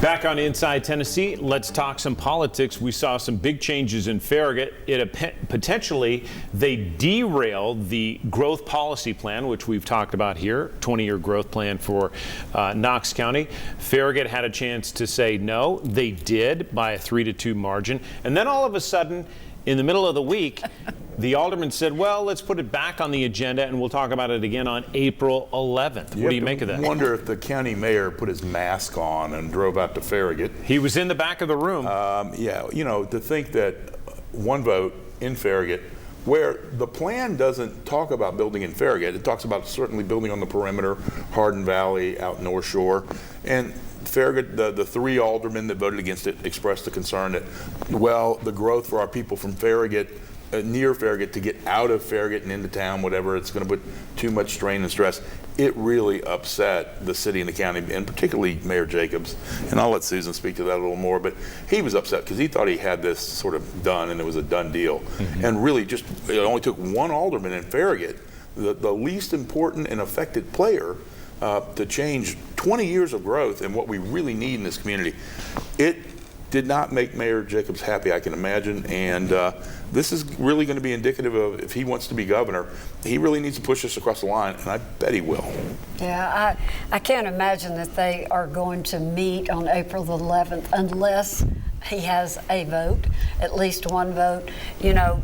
Back on Inside Tennessee, let's talk some politics. We saw some big changes in Farragut. Potentially, they derailed the growth policy plan, which we've talked about here, 20-year growth plan for Knox County. Farragut had a chance to say no. They did by a 3-2 margin. And then all of a sudden, in the middle of the week, the alderman said, well, let's put it back on the agenda and we'll talk about it again on April 11th. What do you make of that? I wonder if the county mayor put his mask on and drove out to Farragut. He was in the back of the room. Yeah, you know, to think that one vote in Farragut, where the plan doesn't talk about building in Farragut, it talks about certainly building on the perimeter, Hardin Valley, out North Shore, and Farragut, the 3 aldermen that voted against it expressed the concern that, well, the growth for our people from Farragut, near Farragut, to get out of Farragut and into town, whatever, it's going to put too much strain and stress. It really upset the city and the county, and particularly Mayor Jacobs. And I'll let Susan speak to that a little more, but he was upset because he thought he had this sort of done and it was a done deal. And really just, it only took 1 alderman in Farragut, the least important and affected player, to change 20 years of growth and what we really need in this community. It did not make Mayor Jacobs happy, I can imagine, and this is really going to be indicative of, if he wants to be governor, he really needs to push us across the line, and I bet he will. Yeah, I can't imagine that they are going to meet on April the 11th unless he has a vote, at least 1 vote. You know,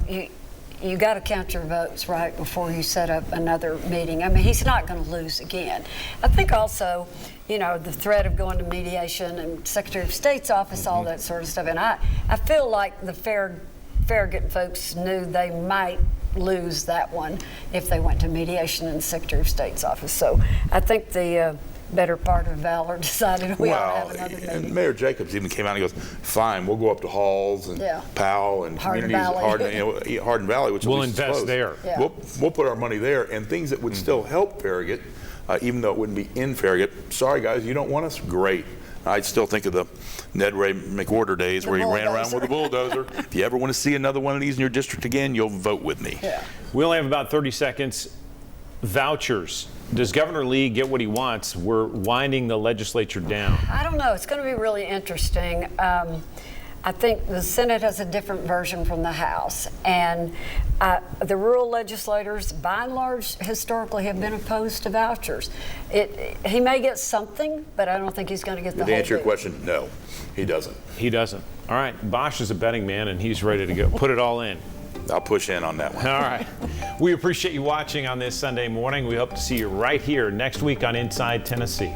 you got to count your votes right before you set up another meeting. I mean, he's not going to lose again. I think also, you know, the threat of going to mediation and Secretary of State's office, all that sort of stuff. And I feel like the Farragut folks knew they might lose that one if they went to mediation in the Secretary of State's office. So I think the better part of valor decided we ought to have another meeting. And Mayor Jacobs even came out and he goes, fine, we'll go up to Halls and Powell and Hardin communities, Hardin Valley, which we'll invest there. Yeah. We'll put our money there, and things that would still help Farragut, even though it wouldn't be in Farragut. Sorry guys, you don't want us? Great. I still think of the Ned Ray McWhorter days where he ran around with a bulldozer. If you ever want to see another one of these in your district again, you'll vote with me. Yeah. We only have about 30 seconds. Vouchers. Does Governor Lee get what he wants? We're winding the legislature down. I don't know. It's going to be really interesting. I think the Senate has a different version from the House, and the rural legislators, by and large, historically have been opposed to vouchers. He may get something, but I don't think he's going to get the whole To answer your thing. question, no, he doesn't. He doesn't. All right. Bosch is a betting man, and he's ready to go. Put it all in. I'll push in on that one. All right. We appreciate you watching on this Sunday morning. We hope to see you right here next week on Inside Tennessee.